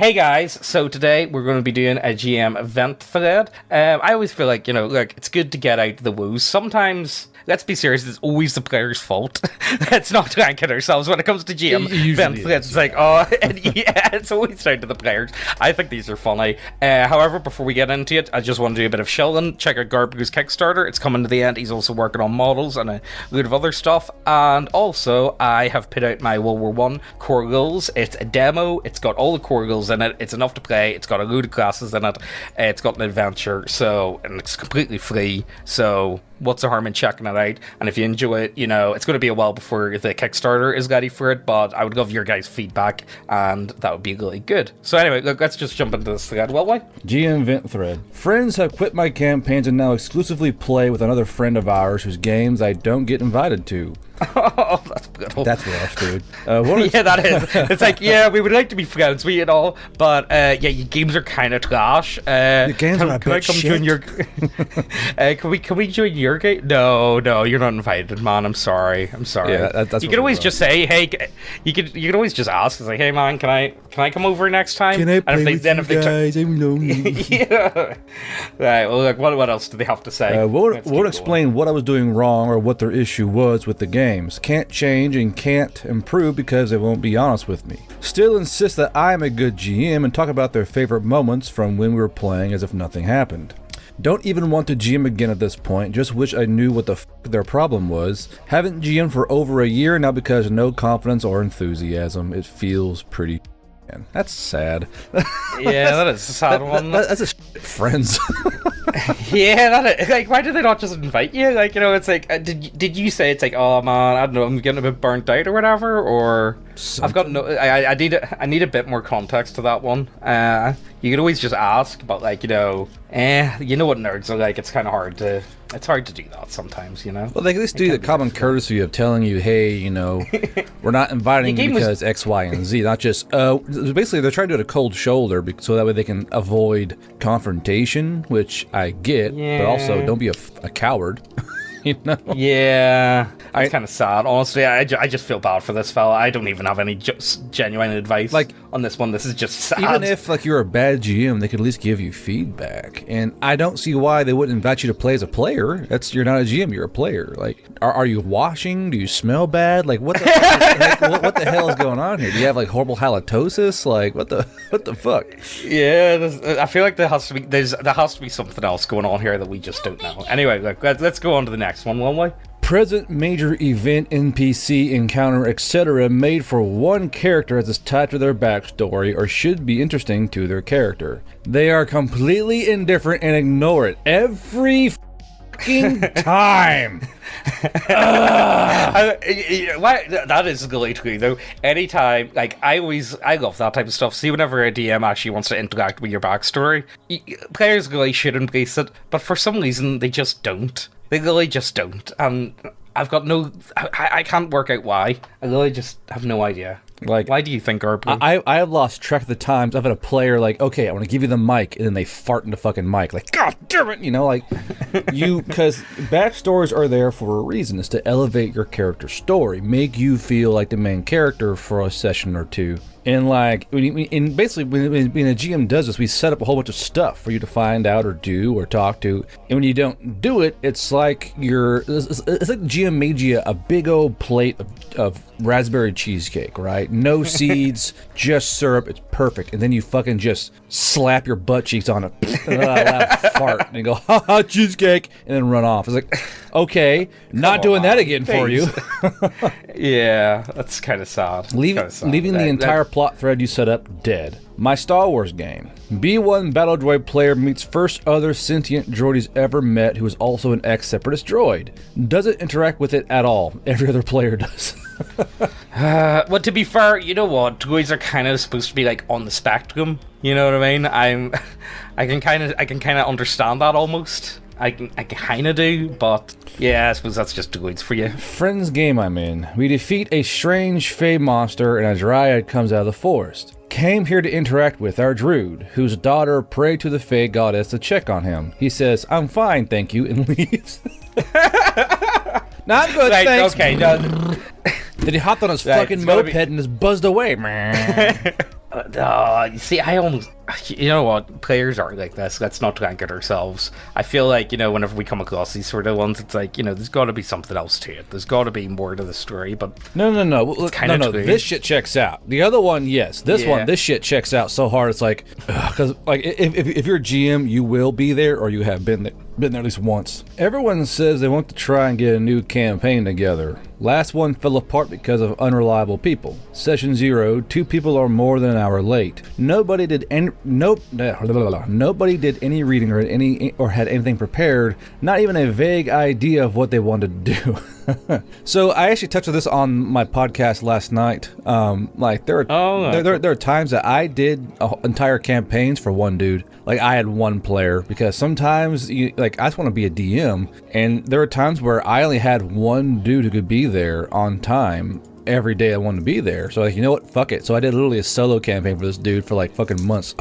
Hey guys, so today we're going to be doing a GM event thread. I always feel like, look, it's good to get out the woos. Sometimes, let's be serious, it's always the player's fault. Let's not rank it ourselves when it comes to GM event threads. It's like, it's always down to the players. I think these are funny. However, before we get into it, I just want to do a bit of shilling. Check out Garbu's Kickstarter. It's coming to the end. He's also working on models and a load of other stuff. And also, I have put out my World War One core rules. It's a demo. It's got all the core rules in it. It's enough to play. It's got a load of classes in it. It's got an adventure, and it's completely free. So what's the harm in checking it out? And if you enjoy it, it's going to be a while before the Kickstarter is ready for it, but I would love your guys' feedback, and that would be really good. So anyway, look, let's just jump into this thread, will we? GM event thread. Friends have quit my campaigns and now exclusively play with another friend of ours whose games I don't get invited to. Oh, that's brutal. That's rough, dude. Yeah, that is. It's like, yeah, we would like to be friends with you and all, but yeah, your games are kind of trash. Your games are a bit shit. Join your? Can we join your game? No, you're not invited, man. I'm sorry. Yeah, that's you could always just say, hey, you could always just ask. It's like, hey, man, can I come over next time? Can I play with you guys? I'm lonely. Yeah. Right. Well, look, what else do they have to say? Won't explain what I was doing wrong or what their issue was with the game. Can't change and can't improve because they won't be honest with me. Still insist that I'm a good GM and talk about their favorite moments from when we were playing as if nothing happened. Don't even want to GM again at this point, just wish I knew what the f their problem was. Haven't GM'd for over a year now because of no confidence or enthusiasm. It feels pretty man. That's sad. Yeah, that is a sad one. That's a friends. Yeah, that is, like, why did they not just invite you? Like, it's like, did you say it's like, oh man, I don't know, I'm getting a bit burnt out or whatever, or something. I've got no, I need a bit more context to that one. You could always just ask, but like, you know what nerds are like. It's kind of hard to. It's hard to do that sometimes, Well, they at least do the common courtesy of telling you, hey, we're not inviting you because X, Y, and Z. Not just, basically they're trying to do it a cold shoulder so that way they can avoid confrontation, which I get, but also don't be a coward. Yeah, it's kind of sad. Honestly, I just feel bad for this fella. I don't even have any genuine advice on this one. This is just sad. Even if you're a bad GM, they could at least give you feedback. And I don't see why they wouldn't invite you to play as a player. You're not a GM, you're a player. Like, are you washing? Do you smell bad? Like, what the what the hell is going on here? Do you have horrible halitosis? Like, what the fuck? Yeah, I feel like there has to be something else going on here that we just don't know. Anyway, let's go on to the next one, won't we? Present major event, NPC, encounter, etc. made for one character as is tied to their backstory or should be interesting to their character. They are completely indifferent and ignore it every fucking time. That is really true though. Anytime, I love that type of stuff. See, whenever a DM actually wants to interact with your backstory, players really should embrace it, but for some reason they just don't. They really just don't. I've got I can't work out why. I really just have no idea. Why do you think, Garbu? I have lost track of the times I've had a player okay, I want to give you the mic, and then they fart in the fucking mic. Like, God damn it! Because backstories are there for a reason. It's to elevate your character's story, make you feel like the main character for a session or two. And basically when a GM does this, we set up a whole bunch of stuff for you to find out or do or talk to. And when you don't do it, it's like the GM made you a big old plate of raspberry cheesecake, right? No seeds, just syrup. It's perfect. And then you fucking just slap your butt cheeks on it, loud fart, and you go, ha ha, cheesecake, and then run off. It's like, okay, not doing that again for you. Yeah, that's kind of sad. Leaving the entire plot thread you set up dead. My Star Wars game. B1 battle droid player meets first other sentient droid he's ever met who is also an ex-separatist droid. Doesn't interact with it at all. Every other player does. Well, to be fair, you know what? Droids are kind of supposed to be on the spectrum. You know what I mean? I can kind of understand that almost. I kind of do, but yeah, I suppose that's just droids for you. Friends game I'm in. We defeat a strange fey monster and a dryad comes out of the forest. Came here to interact with our druid, whose daughter prayed to the fey goddess to check on him. He says, I'm fine, thank you, and leaves. Not good, thanks. Okay, no. Then he hopped on his fucking moped and just buzzed away. You see, I almost... You know what? Players are like this. Let's not rank it ourselves. I feel like, whenever we come across these sort of ones, it's like, there's got to be something else to it. There's got to be more to the story, but... No. No. This shit checks out. The other one, yes. This shit checks out so hard, it's like... Because, like, if you're a GM, you will be there, or you have been there at least once. Everyone says they want to try and get a new campaign together. Last one fell apart because of unreliable people. Session 0, 2 people are more than an hour late. Nobody did any reading or had anything prepared, not even a vague idea of what they wanted to do. So I actually touched on this on my podcast last night. There are times that I did entire campaigns for one dude. Like, I had one player, because sometimes I just want to be a DM, and there are times where I only had one dude who could be there on time every day I wanted to be there. So, you know what? Fuck it. So I did literally a solo campaign for this dude for like fucking months.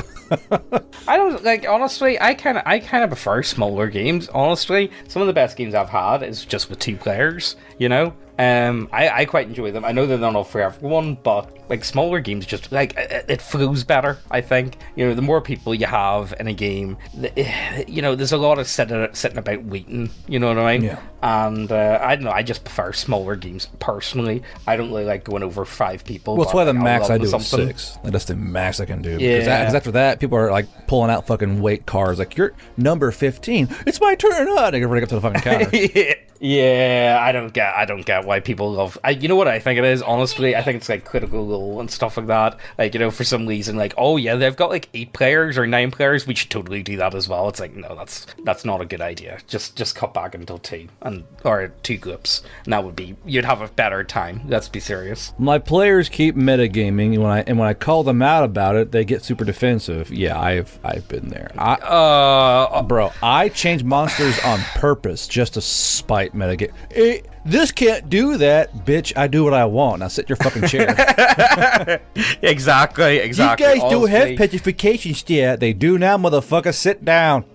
I don't honestly. I kind of prefer smaller games. Honestly, some of the best games I've had is just with 2 players. I quite enjoy them. I know they're not for everyone, but like smaller games, just like it flows better. I think the more people you have in a game, there's a lot of sitting about waiting. You know what I mean? Yeah. And I don't know. I just prefer smaller games personally. I don't really like going over 5 people. Well, that's why the max I do is 6. That's the max I can do. Yeah. Because after that, people are like pulling out fucking weight cards. Like, you're number 15. It's my turn. I gotta run up to the fucking counter. Yeah, I don't get why people love. You know what I think it is? Honestly, I think it's like Critical Role and stuff like that. Like, for some reason, like, oh yeah, they've got like 8 players or 9 players. We should totally do that as well. It's like, no, that's not a good idea. Just cut back until 2 or 2 groups, and that would be, you'd have a better time. Let's be serious. My players keep metagaming, and when I call them out about it, they get super defensive. Yeah, I've been there. Bro, I change monsters on purpose just to spite metagame. This can't do that, bitch. I do what I want. Now sit your fucking chair. Exactly. You guys do have petrification still. They do now, motherfucker. Sit down.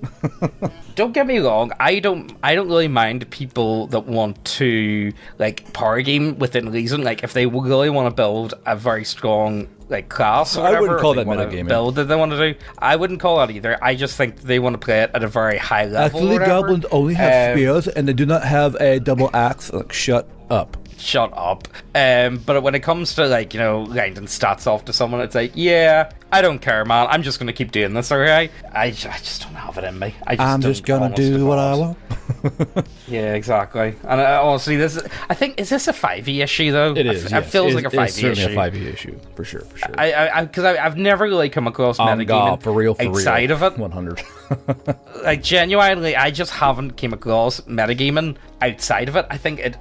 Don't get me wrong. I don't really mind people that want to like power game within reason. Like, if they really want to build a very strong like class or whatever, I wouldn't call that metagaming. Build that they want to do. I wouldn't call that either. I just think they want to play it at a very high level. Actually, goblins only have spears, and they do not have a double axe. Like, shut up. Shut up. But when it comes to like, grinding stats off to someone, it's like, yeah, I don't care, man. I'm just gonna keep doing this, alright? I just don't have it in me. I'm just gonna do what I want. Yeah, exactly. And honestly, is this a 5e issue though? It is. It feels like a 5e issue. It's certainly a 5e issue, for sure. Because I've never really come across metagaming for real, outside of it. 100. Like, genuinely, I just haven't came across metagaming outside of it. I think it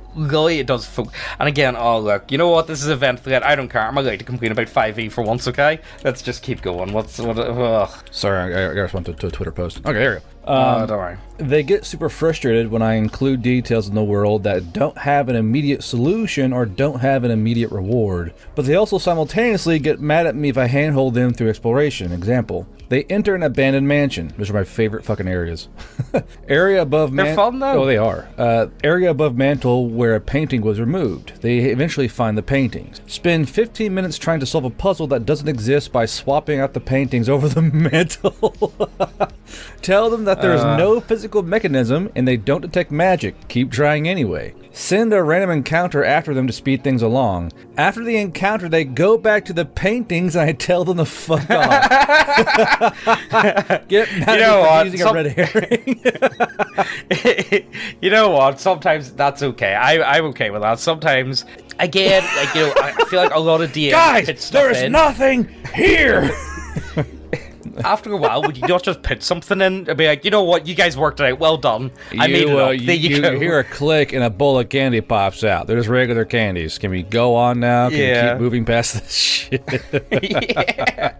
does. And again, oh look, you know what? This is event thread. I don't care. I'm allowed to complain about 5e for once. Okay, let's just keep going. Sorry, I just went to a Twitter post. Okay, there you go. Don't worry. They get super frustrated when I include details in the world that don't have an immediate solution or don't have an immediate reward, but they also simultaneously get mad at me if I handhold them through exploration. Example, they enter an abandoned mansion, which are my favorite fucking areas. Area above They're fun though. Oh, they are. Area above mantle where a painting was removed. They eventually find the paintings. Spend 15 minutes trying to solve a puzzle that doesn't exist by swapping out the paintings over the mantle. Tell them that there is no physical mechanism and they don't detect magic. Keep trying anyway. Send a random encounter after them to speed things along. After the encounter, they go back to the paintings and I tell them to fuck off. Get mad using a red herring. You know what? Sometimes that's okay. I'm okay with that. Sometimes, again, I feel like a lot of DMs guys, there is nothing here. After a while, would you not just put something in and be like, you know what, you guys worked it out, well done. I made it up. There you go. You hear a click and a bowl of candy pops out. They're just regular candies. Can we go on now? Can we keep moving past this shit? Yeah.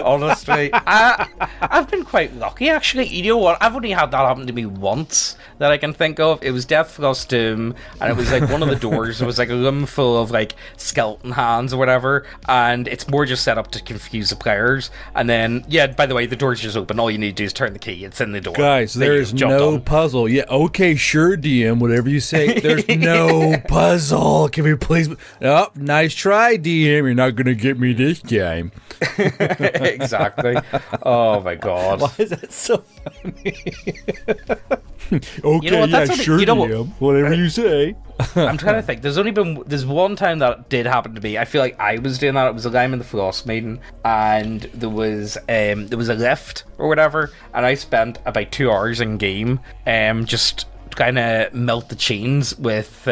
Honestly, I've been quite lucky, actually. You know what? I've only had that happen to me once that I can think of. It was Death Frost Doom, and it was like one of the doors. It was like a room full of like skeleton hands or whatever, and it's more just set up to confuse the players. And then, by the way, the door's just open. All you need to do is turn the key. It's in the door. Guys, there's no puzzle. Yeah, okay, sure, DM, whatever you say. There's no puzzle. Can we please? Oh, nice try, DM. You're not gonna get me this time. Exactly. Oh my god. Why is that so funny? Okay, You know what, that's sure, you know DM. Whatever you say. I'm trying to think. There's one time that did happen to me. I feel like I was doing that. It was a time in the Frost Maiden, and there was a lift or whatever, and I spent about 2 hours in game, just trying to melt the chains with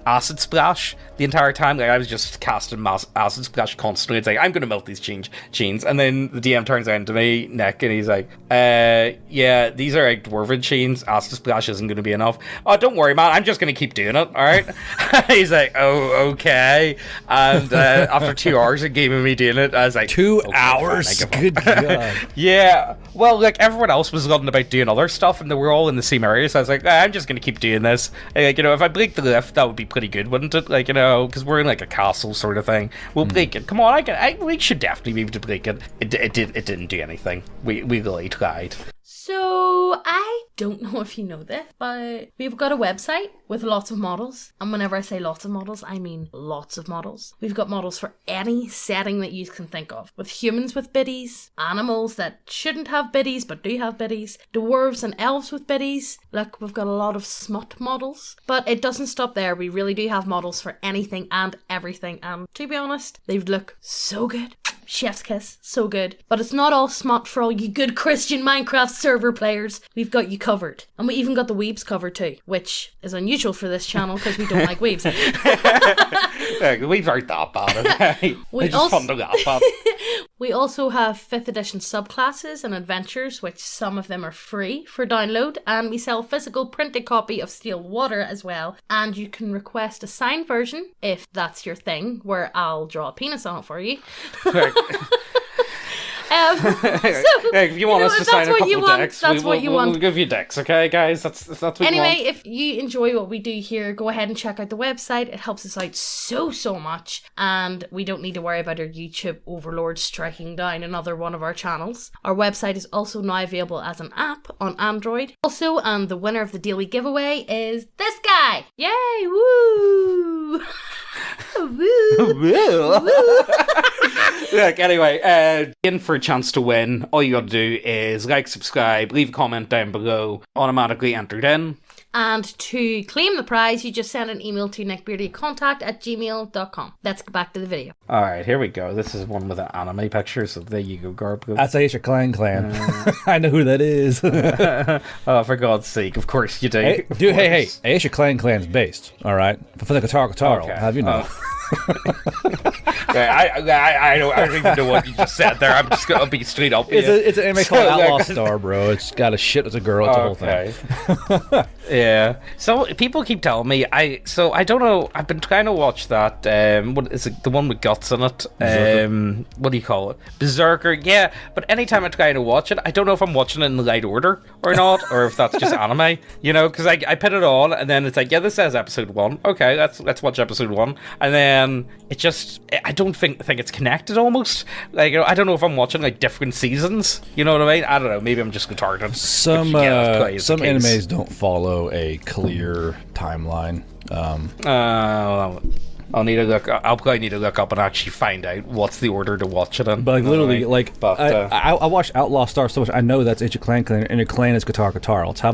acid splash the entire time. Like, I was just casting acid splash constantly. It's like, I'm gonna melt these chains, and then the DM turns around to me, Nick, and he's like, yeah, these are like dwarven chains. Acid splash isn't gonna be enough. Oh, don't worry, man, I'm just gonna keep doing it, all right? He's like, oh, okay. And after 2 hours of gaming me doing it, I was like, 2 okay, hours? fine, Good God. Yeah, well, like, everyone else was running about doing other stuff, and they were all in the same area, so I was like, I'm just gonna keep doing this. Like, if I break the lift, that would be pretty good, wouldn't it? Like, because we're in like a castle sort of thing. We'll break it. Come on, we should definitely be able to break it. It didn't do anything. We really tried. So, I don't know if you know this, but we've got a website with lots of models. And whenever I say lots of models, I mean lots of models. We've got models for any setting that you can think of. With humans with biddies, animals that shouldn't have biddies but do have biddies, dwarves and elves with biddies. Look, we've got a lot of smut models. But it doesn't stop there. We really do have models for anything and everything. And to be honest, they look so good. Chef's kiss, so good. But it's not all smut for all you good Christian Minecraft server players. We've got you covered. And we even got the weebs covered too, which is unusual for this channel because we don't like weebs. Yeah, the weebs aren't that bad, okay? They're just fun to laugh at. We also have 5th edition subclasses and adventures, which some of them are free for download, and we sell a physical printed copy of Steel Water as well, and you can request a signed version if that's your thing, where I'll draw a penis on it for you. If you want us to sign a couple of decks, we'll give you decks, okay, guys? That's what you want. Anyway, if you enjoy what we do here, go ahead and check out the website. It helps us out so much, and we don't need to worry about our YouTube overlord striking down another one of our channels. Our website is also now available as an app on Android. Also, and the winner of the daily giveaway is this guy! Yay! Woo! Look, anyway, in for a chance to win, all you gotta do is like, subscribe, leave a comment down below, automatically entered in. And to claim the prize, you just send an email to neckbeardiacontact@gmail.com. Let's get back to the video. Alright, here we go. This is one with an anime picture, so there you go, Garb. That's Aisha Clan. I know who that is. Oh, for God's sake, of course you do. Hey, Aisha Clan's based, alright? For the Guitar, Okay. have you know? I don't even know what you just said there. I'm just gonna be straight up. It's an anime called Outlaw Star, bro. It's got a shit as a girl. It's the whole thing. Yeah. So people keep telling me. I don't know. I've been trying to watch that. What is it? The one with guts in it. What do you call it? Berserker. Yeah. But anytime I try to watch it, I don't know if I'm watching it in the right order or not, or if that's just anime. You know, because I put it on and then it's like, yeah, this says episode 1. Okay, let's watch episode 1, and then it just, I don't think it's connected almost. Like, I don't know if I'm watching like different seasons. You know what I mean? I don't know. Maybe I'm just retarded. Some animes don't follow a clear timeline. I'll need to look. I'll probably need to look up and actually find out what's the order to watch it in. But like literally, I watched Outlaw Star so much. I know that's Ichi Clan, and your clan is Guitar. It's how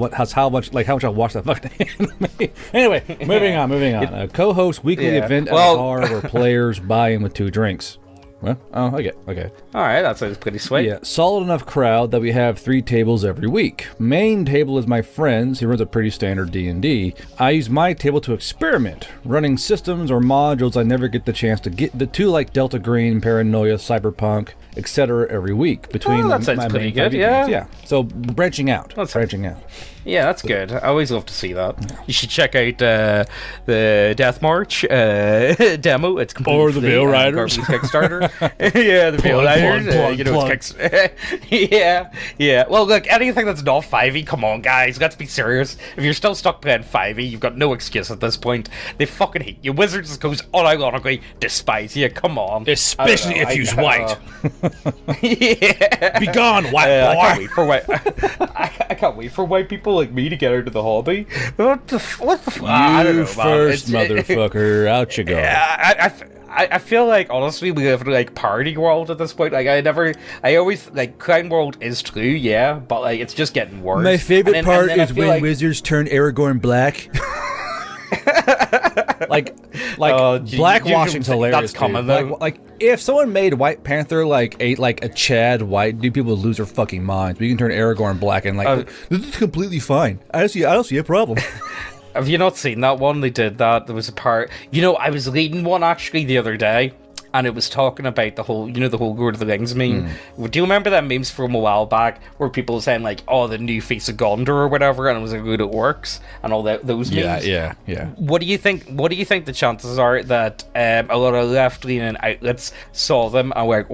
much I watch that fucking anime. Anyway, moving on. A co-host weekly event at a bar where players buy in with 2 drinks. Well, okay. All right, that sounds pretty sweet. Yeah, solid enough crowd that we have 3 tables every week. Main table is my friend's. He runs a pretty standard D&D. I use my table to experiment, running systems or modules I never get the chance to get to, like Delta Green, Paranoia, Cyberpunk, etc. every week. Between that sounds pretty good, yeah. So branching out. Yeah, that's good. I always love to see that. You should check out the Death March demo. It's completely or the Veil Riders Kickstarter. Yeah, the Veil Riders. Yeah. Well, look, anything that's not 5e, come on, guys. Let's be serious. If you're still stuck playing 5e, you've got no excuse at this point. They fucking hate you. Wizards goes unironically despise you. Come on. Especially if you're white. Yeah. Be gone, white I boy. can't wait for white. I can't wait for white people like me to get out of the hobby. What the? I don't know, You man. first, motherfucker. Out you go. I feel like honestly we live in like party world at this point. Like I always like crime world is true, yeah, but like it's just getting worse. My favorite And part then I is feel when like, wizards turn Aragorn black. like blackwashing's hilarious. That's common, dude. though. Like if someone made White Panther like a Chad white, dude, people would lose their fucking minds. But you can turn Aragorn black and this is completely fine. I don't see a problem. Have you not seen that one? They did that. There was a part. You know, I was reading one actually the other day, and it was talking about the whole Lord of the Rings meme. Do you remember that memes from a while back where people were saying like, "Oh, the new face of Gondor" or whatever, and it was like good it works and all that those memes? Yeah. What do you think? What do you think the chances are that a lot of left-leaning outlets saw them and were like,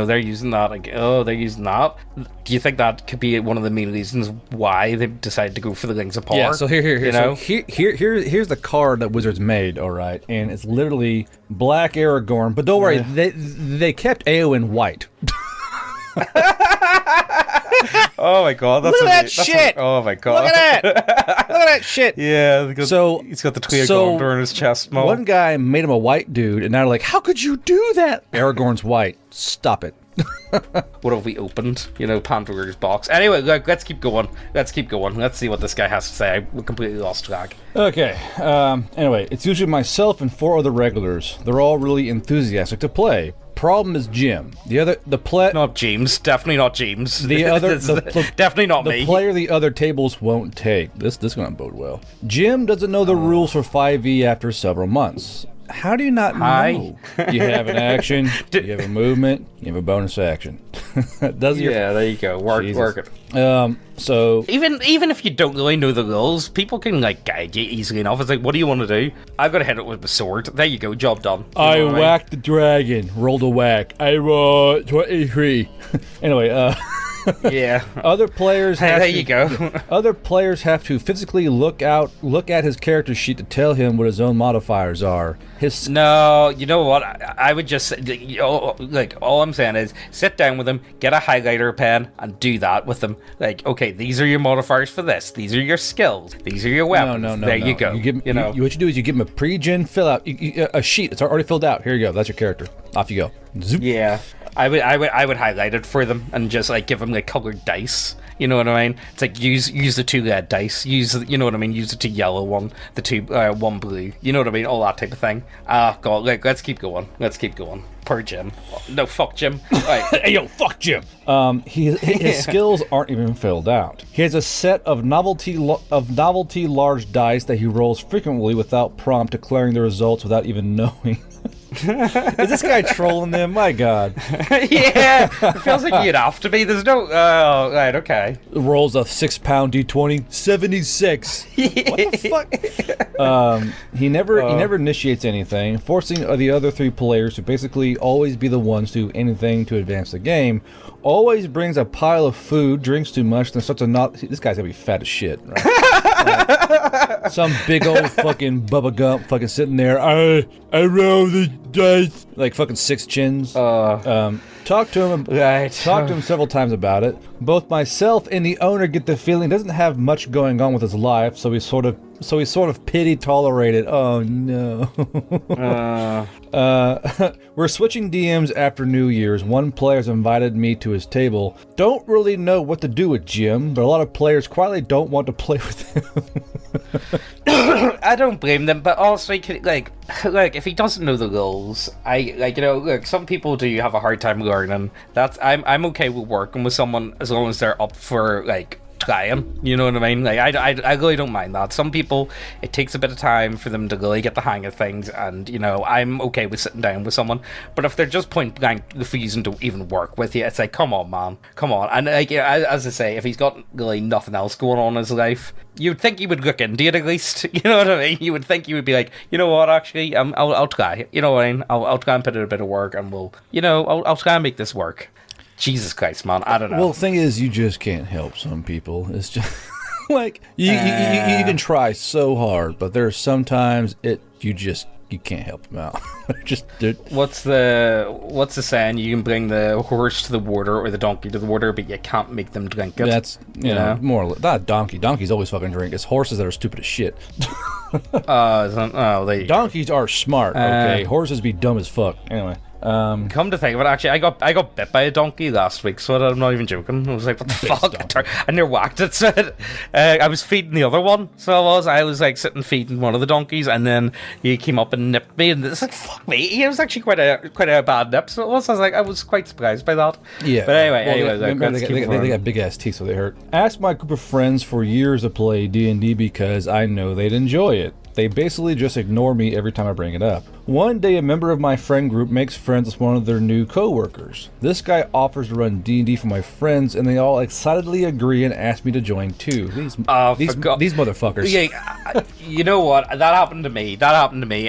they're using that. Like, they're using that. Do you think that could be one of the main reasons why they decided to go for the Rings of Power? Yeah. So here. You know? So here's the card that Wizards made. All right, and it's literally black Aragorn. But don't worry, they kept Eowyn white. Oh my god! That's Look at that shit! Oh my god! Look at that! Look at that shit! Yeah. So he's got the Tree of Gondor in his chest. Mo. One guy made him a white dude, and now they're like, "How could you do that?" Aragorn's white. Stop it. What have we opened? Pandora's box. Anyway, look, let's keep going. Let's see what this guy has to say. We completely lost track. Okay. Anyway, it's usually myself and 4 other regulars. They're all really enthusiastic to play. Problem is Jim. Not James. Definitely not James. Definitely not me. The player the other tables won't take. This is gonna bode well. Jim doesn't know the rules for 5e after several months. How do you not know? You have an action, you have a movement, you have a bonus action. There you go. Work it. So even if you don't really know the rules, people can like guide you easily enough. It's like, what do you want to do? I've got to hit it with the sword. There you go, job done. I whacked the dragon, rolled a whack. I rolled 23. Anyway, yeah. Other players have there you go. Other players have to physically look at his character sheet to tell him what his own modifiers are. No, you know what? I would just like all I'm saying is sit down with him, get a highlighter pen, and do that with them. Like, okay, these are your modifiers for this. These are your skills. These are your weapons. No. There you go. What you do is you give him a pre-gen fill out a sheet. It's already filled out. Here you go. That's your character. Off you go. Zoop. Yeah. I would highlight it for them and just like give them like colored dice. You know what I mean? It's like use the 2 red dice. Use the 2 yellow one, the 2 1 blue. You know what I mean? All that type of thing. God, let's keep going. Per Jim. No, fuck Jim. Right. Hey, yo, fuck Jim. His skills aren't even filled out. He has a set of novelty large dice that he rolls frequently without prompt, declaring the results without even knowing. Is this guy trolling them? My God. Yeah, it feels like you'd have to be. There's no. Oh, right, okay. Rolls a 6-pound d20, 76. What the fuck? He never initiates anything, forcing the other 3 players to basically always be the ones to do anything to advance the game. Always brings a pile of food, drinks too much, then starts to not. This guy's gonna be fat as shit, right? Some big old fucking Bubba Gump fucking sitting there. I roll the dice like fucking 6 chins. Talk to him. Right. Talk to him several times about it. Both myself and the owner get the feeling he doesn't have much going on with his life, so we sort of pity tolerated. Oh no. We're switching DMs after New Year's. One player's invited me to his table. Don't really know what to do with Jim, but a lot of players quietly don't want to play with him. I don't blame them, but also like if he doesn't know the rules, some people do have a hard time learning. I'm okay with working with someone as long as they're up for like trying, you know what I mean? Like I really don't mind that. Some people, it takes a bit of time for them to really get the hang of things, and I'm okay with sitting down with someone. But if they're just point blank refusing to even work with you, it's like, come on, man, come on. And like, as I say, if he's got really nothing else going on in his life, you'd think he would look into it at least. You know what I mean? You would think he would be like, you know what, actually, I'll try. You know what I mean? I'll try and put in a bit of work, and I'll try and make this work. Jesus Christ, man, I don't know. Well, the thing is, you just can't help some people. It's just like you can try so hard, but there's sometimes you just you can't help them out. Just dude. What's the saying? You can bring the horse to the water or the donkey to the water, but you can't make them drink it. That's you know more not donkey. Donkeys always fucking drink. It's horses that are stupid as shit. Donkeys are smart. Okay, horses be dumb as fuck. Anyway. Come to think of it, actually, I got bit by a donkey last week, so I'm not even joking. I was like, what the fuck? I near whacked it. So I was feeding the other one, so I was like sitting feeding one of the donkeys, and then he came up and nipped me, and it's like, fuck me. It was actually quite a bad nip, so I was quite surprised by that. Yeah. But anyway, they got big ass teeth, so they hurt. Asked my group of friends for years to play D&D because I know they'd enjoy it. They basically just ignore me every time I bring it up. One day, a member of my friend group makes friends with one of their new co-workers. This guy offers to run D&D for my friends, and they all excitedly agree and ask me to join too. These motherfuckers. Yeah, you know what? That happened to me,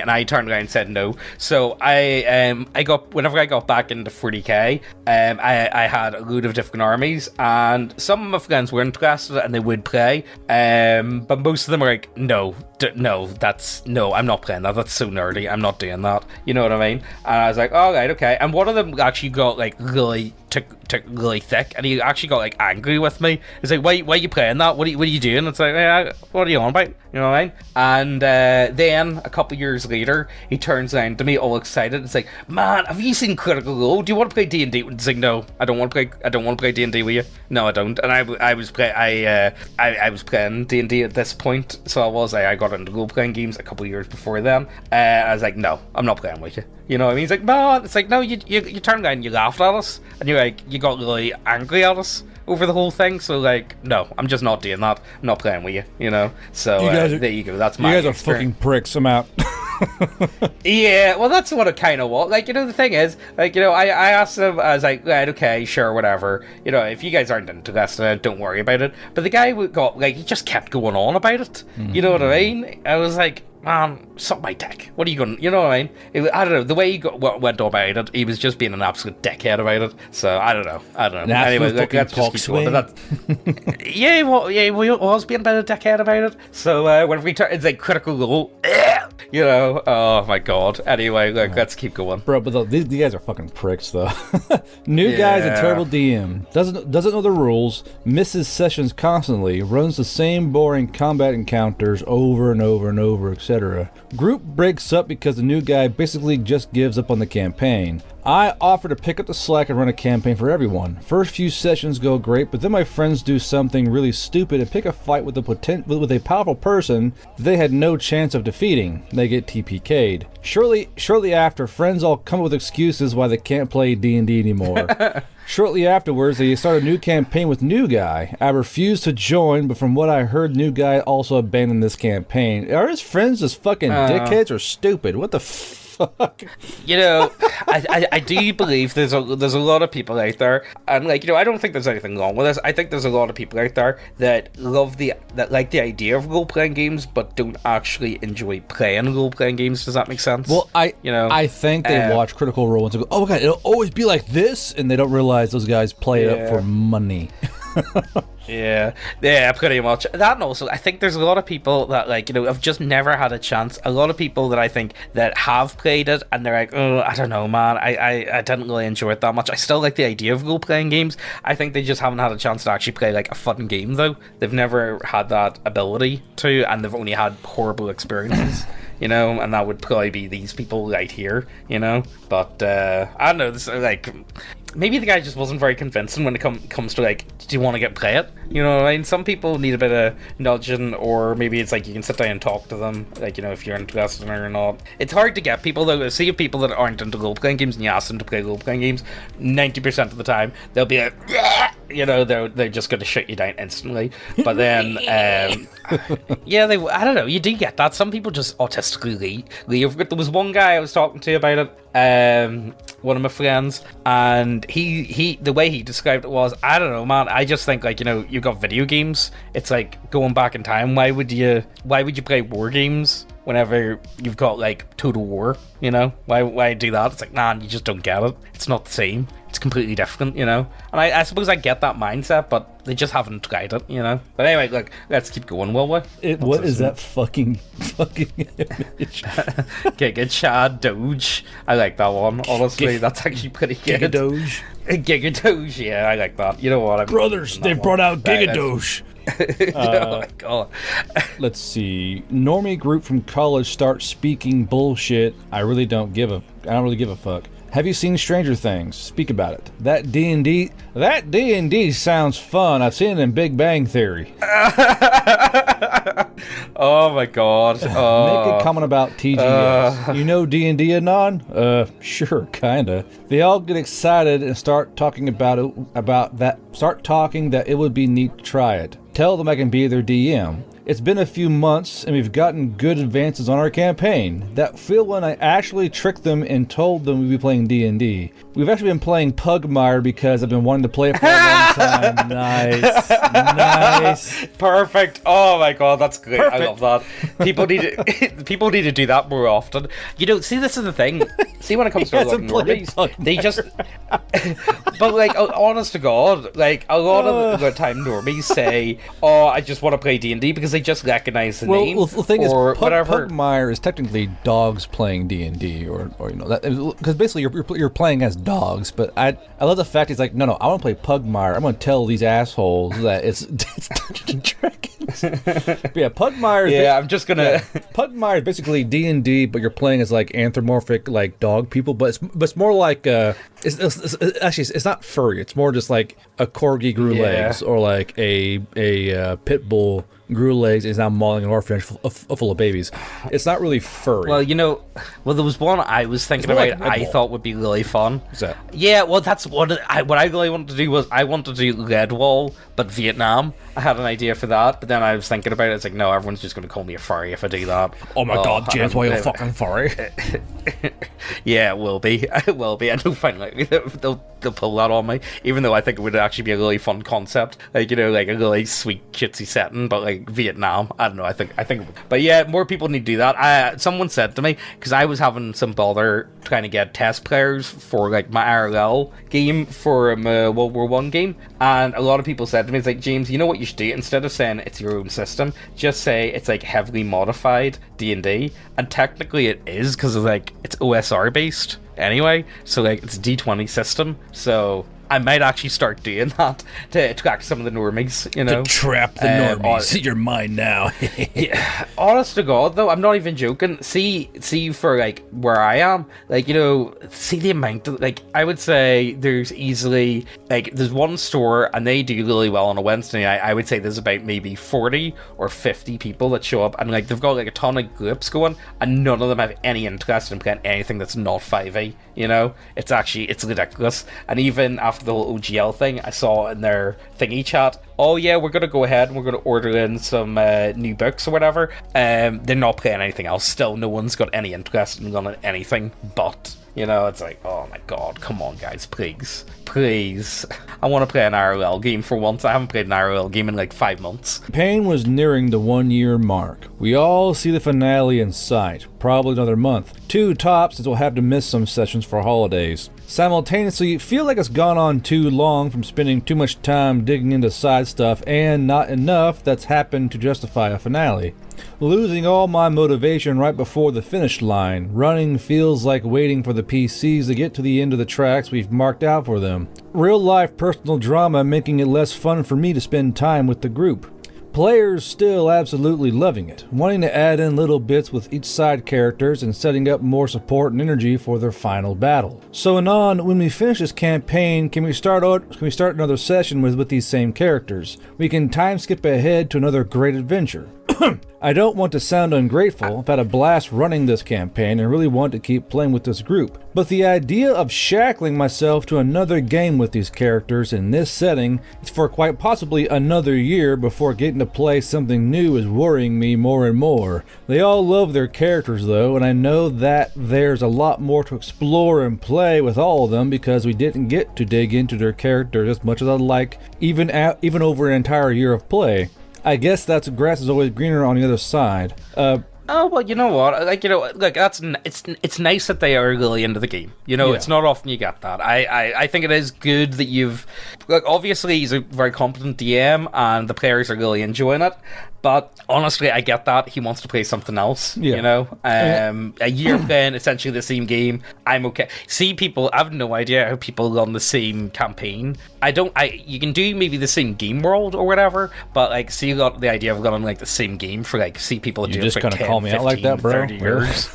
and I turned around and said no. So whenever I got back into 40k, I had a load of different armies, and some of my friends were interested and they would play, but most of them were like, no, I'm not playing that. That's so nerdy. I'm not doing that. You know what I mean? And I was like, all right, okay. And one of them actually got like really really thick, and he actually got like angry with me. He's like, why are you playing that? What are you doing? It's like, what are you on about? You know what I mean? And then a couple years later, he turns around to me all excited. It's like, man, have you seen Critical Role? Do you want to play D&D? It's like, no, I don't want to play D&D with you. No, I don't. And I was playing D&D at this point, so I got into role playing games a couple of years before then. I was like, no, I'm not playing with you. You know what I mean? He's like, no. It's like, no, you turned around and you laughed at us, and you got really angry at us over the whole thing. So like, no, I'm just not doing that. I'm not playing with you. You know. So there you go. That's my. You guys are fucking pricks. I'm out. Yeah, well, that's what it kind of was. Like, the thing is, like, I asked him, I was like, right, okay, sure, whatever. If you guys aren't interested in it, don't worry about it. But the guy he just kept going on about it. Mm-hmm. You know what I mean? I was like, man, suck my dick. What are you going? You know what I mean? I don't know. The way he went on about it, he was just being an absolute dickhead about it. So I don't know. Anyway, let's just keep going. Yeah, he was being a bit of a dickhead about it. So when we turn, it's like Critical Role. Oh my god. Anyway, let's keep going. Bro, but these guys are fucking pricks, though. New guy's a terrible DM. Doesn't know the rules. Misses sessions constantly. Runs the same boring combat encounters over and over and over, etc. Group breaks up because the new guy basically just gives up on the campaign. I offer to pick up the slack and run a campaign for everyone. First few sessions go great, but then my friends do something really stupid and pick a fight with a powerful person they had no chance of defeating. They get TPK'd. Shortly after, friends all come up with excuses why they can't play D&D anymore. Shortly afterwards, they start a new campaign with new guy. I refused to join, but from what I heard, new guy also abandoned this campaign. Are his friends just fucking dickheads or stupid? What the fuck? I do believe there's a lot of people out there, and I don't think there's anything wrong with this. I think there's a lot of people out there that like the idea of role playing games, but don't actually enjoy playing role playing games. Does that make sense? Well, I think they watch Critical Role and go, oh my god, it'll always be like this, and they don't realize those guys play it up for money. Yeah, pretty much. That, and also, I think there's a lot of people that, have just never had a chance. A lot of people that I think that have played it, and they're like, oh, I don't know, man, I didn't really enjoy it that much. I still like the idea of role-playing games. I think they just haven't had a chance to actually play, a fun game, though. They've never had that ability to, and they've only had horrible experiences. And that would probably be these people right here, But, I don't know, this maybe the guy just wasn't very convincing when it comes to, do you want to play it? You know what I mean? Some people need a bit of nudging, or maybe it's you can sit down and talk to them, if you're interested in it or not. It's hard to get people, though. See people that aren't into role-playing games and you ask them to play role-playing games, 90% of the time, they'll be like, they're just going to shut you down instantly. But then, I don't know, you do get that. Some people just autistically leave. There was one guy I was talking to about it, one of my friends, and he the way he described it was, I don't know, man, I just think you've got video games, it's like going back in time. Why would you play war games whenever you've got Total War? Why do that? It's nah, you just don't get it. It's not the same. it's completely different, you know. And I suppose I get that mindset, but they just haven't tried it, you know. But anyway, look, let's keep going, will we? What is that fucking image? Giga Chad Doge. I like that one. Honestly, that's actually pretty good. Giga Doge. Giga Doge, yeah, I like that. You know what? Brothers, they brought out Giga Doge. Oh my god. Let's see. Normie group from college starts speaking bullshit. I don't really give a fuck. Have you seen Stranger Things? Speak about it. That D&D sounds fun. I've seen it in Big Bang Theory. Oh my god. Make a comment about TGS. You know D&D, Anon? Sure, kinda. They all get excited and start talking that it would be neat to try it. Tell them I can be their DM. It's been a few months, and we've gotten good advances on our campaign. That feel when I actually tricked them and told them we'd be playing D&D. We've actually been playing Pugmire because I've been wanting to play it for a long time. Nice. Perfect. Oh my god, that's great. Perfect. I love that. People need to do that more often. You know, see, this is the thing. See, when it comes to like normies, they just. But like, honest to God, like a lot of the time, normies say, "Oh, I just want to play D&D," because they just recognize the name. Well, the thing is, whatever. Pugmire is technically dogs playing D&D, or you know, that because basically you're playing as dogs. But I love the fact he's like, no, I want to play Pugmire. I'm going to tell these assholes that it's Dungeons and Dragons. But yeah, Pugmire. Yeah, I'm just gonna. Pugmire is basically D&D, but you're playing as like anthropomorphic like dog people. But it's more like it's not furry. It's more just like a corgi grew legs, or like a pit bull grew legs is now mauling an orphanage full of babies. It's not really furry. Well, you know, there was one I was thinking about. Like I thought would be really fun. What's that? Yeah, well, that's what I really wanted to do. Was I wanted to do Redwall, but Vietnam. I had an idea for that, but then I was thinking about it. It's like, no, everyone's just going to call me a furry if I do that. Oh my god, James, why you fucking furry? Yeah, it will be. It will be. I know finally they'll pull that on me, even though I think it would actually be a really fun concept. Like, you know, like a really sweet, cutesy setting, but like Vietnam. I don't know. I think. But yeah, more people need to do that. Someone said to me, because I was having some bother trying to get test players for like my RLL game for my World War One game, and a lot of people said to me, it's like, James, you know what you should do? Instead of saying it's your own system, just say it's like heavily modified D&D, and technically it is, because it's OSR based anyway, so like it's a D20 system, so I might actually start doing that to attract some of the normies, you know. To trap the normies. You're mine now. Yeah, honest to God, though, I'm not even joking. See for like where I am, like, you know, see the amount of, like, I would say there's easily, like, there's one store and they do really well on a Wednesday night. I would say there's about maybe 40 or 50 people that show up, and like they've got like a ton of groups going, and none of them have any interest in playing anything that's not 5e. You know, it's ridiculous. And even after the whole OGL thing, I saw in their thingy chat, oh yeah, we're gonna go ahead and we're gonna order in some new books or whatever. They're not playing anything else. Still, no one's got any interest in running anything but. You know, it's like, oh my god, come on guys, please. I want to play an RLL game for once. I haven't played an RLL game in like 5 months. Campaign was nearing the 1 year mark. We all see the finale in sight, probably another month. 2 tops, as we'll have to miss some sessions for holidays. Simultaneously, feel like it's gone on too long from spending too much time digging into side stuff, and not enough that's happened to justify a finale. Losing all my motivation right before the finish line. Running feels like waiting for the PCs to get to the end of the tracks we've marked out for them. Real life personal drama making it less fun for me to spend time with the group. Players still absolutely loving it, wanting to add in little bits with each side characters and setting up more support and energy for their final battle. So Anon, when we finish this campaign, can we start another session with these same characters? We can time skip ahead to another great adventure. I don't want to sound ungrateful. I've had a blast running this campaign and really want to keep playing with this group. But the idea of shackling myself to another game with these characters in this setting is for quite possibly another year before getting to play something new is worrying me more and more. They all love their characters though, and I know that there's a lot more to explore and play with all of them because we didn't get to dig into their characters as much as I'd like, even over an entire year of play. I guess that's grass is always greener on the other side. Oh well, you know what? Like like it's nice that they are really into the game. Yeah. It's not often you get that. I think it is good that you've obviously he's a very competent DM and the players are really enjoying it. But honestly, I get that he wants to play something else. Yeah. A year playing essentially the same game. I'm okay. See, people, I have no idea how people run the same campaign. You can do maybe the same game world or whatever, but like, see, you got the idea of running like the same game for like, see people do it for 10, call me 15, out like that, bro? 30 years.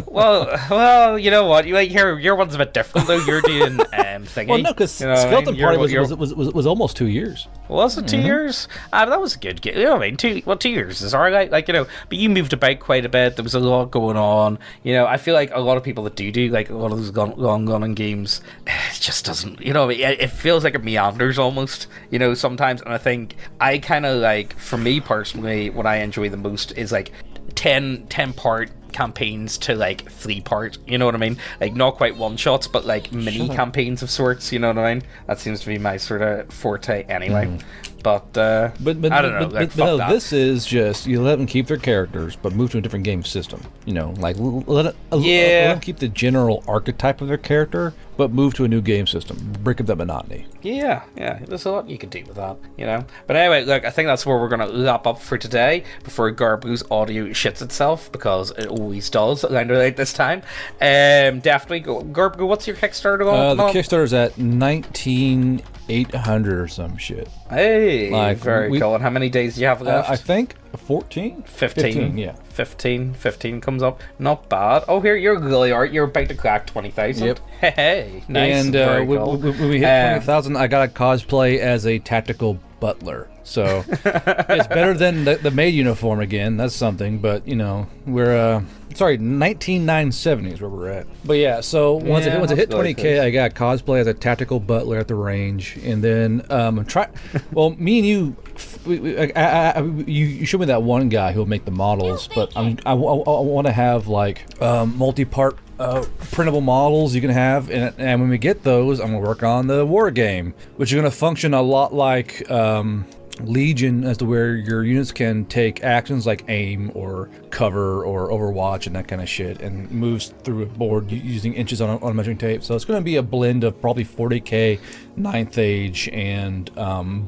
well, you know what? Like your one's a bit different though. You're doing thingy. Well, no, because Skeleton Party was almost 2 years. Was it 2 years? That was a good game. You know what I mean? 2 years is alright. Like, but you moved about quite a bit. There was a lot going on. I feel like a lot of people that do like a lot of those long running games, it just doesn't. It feels like it meanders almost. Sometimes, and I think I kind of like, for me personally, what I enjoy the most is like 10 part campaigns to like 3 part, you know what I mean? Like not quite one shots, but like mini campaigns of sorts, you know what I mean? That seems to be my sort of forte anyway. But I don't know. Like, but no, this is just you let them keep their characters, but move to a different game system. Like let them keep the general archetype of their character, but move to a new game system. Break up that monotony. Yeah. There's a lot you can do with that, But anyway, look, I think that's where we're gonna wrap up for today before Garbu's audio shits itself, because it always does around like this time. Definitely go, Garbu. What's your Kickstarter on? The Kickstarter's at 19,800 or some shit. Hey, very cool. And how many days do you have left? I think 14? 15. Yeah. 15 comes up. Not bad. Oh, here, you're about to crack 20,000. Yep. Hey, nice. And when we hit 20,000, I got a cosplay as a tactical butler. So it's better than the maid uniform again. That's something. But, we're... 19,970 is where we're at. But yeah, so once it hit 20K, I got cosplay as a tactical butler at the range, and then me and you, you showed me that one guy who'll make the models, but I want to have like multi-part printable models you can have, and when we get those, I'm gonna work on the war game, which is gonna function a lot like Legion, as to where your units can take actions like aim or cover or overwatch and that kind of shit, and moves through a board using inches on a measuring tape. So it's going to be a blend of probably 40k, 9th Age, and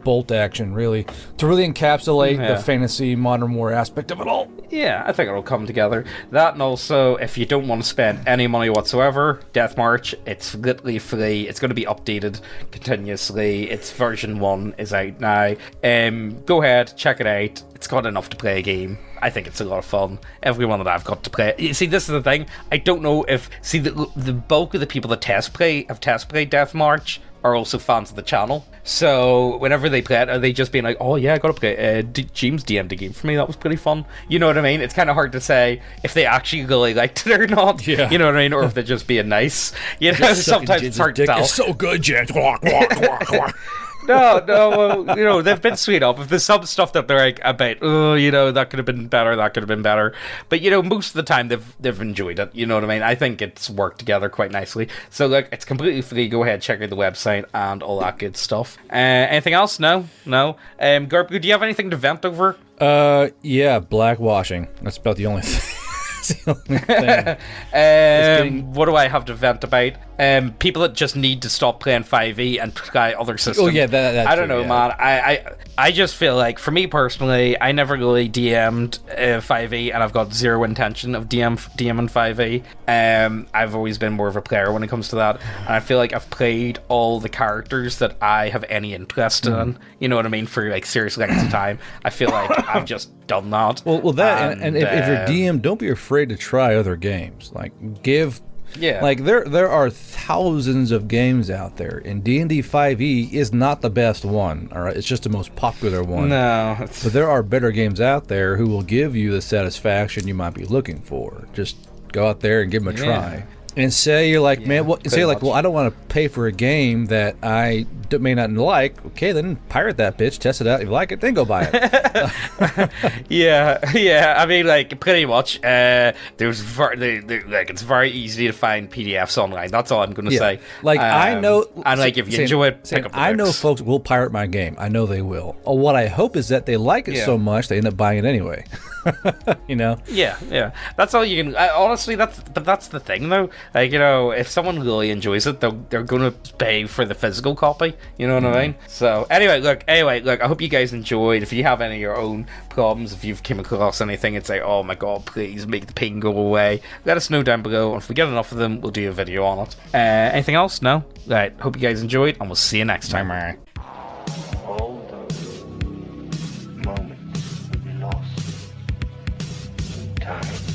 bolt action, really, to really encapsulate the fantasy modern war aspect of it all. Yeah, I think it'll come together. That, and also, if you don't want to spend any money whatsoever, Death March, it's literally free. It's going to be updated continuously. Its version 1 is out now. Go ahead, check it out. It's got enough to play a game. I think it's a lot of fun. Everyone that I've got to play. You see, this is the thing. I don't know if... See, the bulk of the people that have test played Death March are also fans of the channel. So whenever they play it, are they just being like, oh yeah, I gotta play James DM'd the game for me, that was pretty fun. You know what I mean? It's kind of hard to say if they actually really liked it or not. Yeah. You know what I mean? Or if they're just being nice. Sometimes it's hard to tell. It's so good, James. No, they've been sweet up. If there's some stuff that they're like about, that could have been better. But most of the time they've enjoyed it. You know what I mean? I think it's worked together quite nicely. So look, it's completely free. Go ahead, check out the website and all that good stuff. Anything else? No. Garbu, do you have anything to vent over? Yeah, blackwashing. That's about the only thing. What do I have to vent about? People that just need to stop playing 5e and try other systems. Oh yeah, that's I don't know, man. I just feel like, for me personally, I never really DM'd 5e, and I've got zero intention of DMing 5e. I've always been more of a player when it comes to that, and I feel like I've played all the characters that I have any interest in. You know what I mean? For like serious lengths of time. I feel like I've just done that. Well, that and if you're DM, don't be afraid to try other games. Like like there are thousands of games out there, and D&D 5e is not the best one. All right, it's just the most popular one. No, but there are better games out there who will give you the satisfaction you might be looking for. Just go out there and give them a try. And say you're like, man, well, I don't want to pay for a game that I may not like. Okay, then pirate that bitch, test it out. If you like it, then go buy it. yeah. I mean, like, pretty much. It's very easy to find PDFs online. That's all I'm going to say. Like, I know, and like, if you enjoy it, pick up the I books. know folks will pirate my game. I know they will. What I hope is that they like it so much they end up buying it anyway. You know? Yeah. That's all you can. Honestly, that's the thing though. Like, if someone really enjoys it, they're gonna pay for the physical copy. You know what I mean? So anyway, look. I hope you guys enjoyed. If you have any of your own problems, if you've came across anything, it's like, oh my god, please make the pain go away. Let us know down below, and if we get enough of them, we'll do a video on it. Anything else? No. Right. Hope you guys enjoyed, and we'll see you next time. All those moments we lost in time.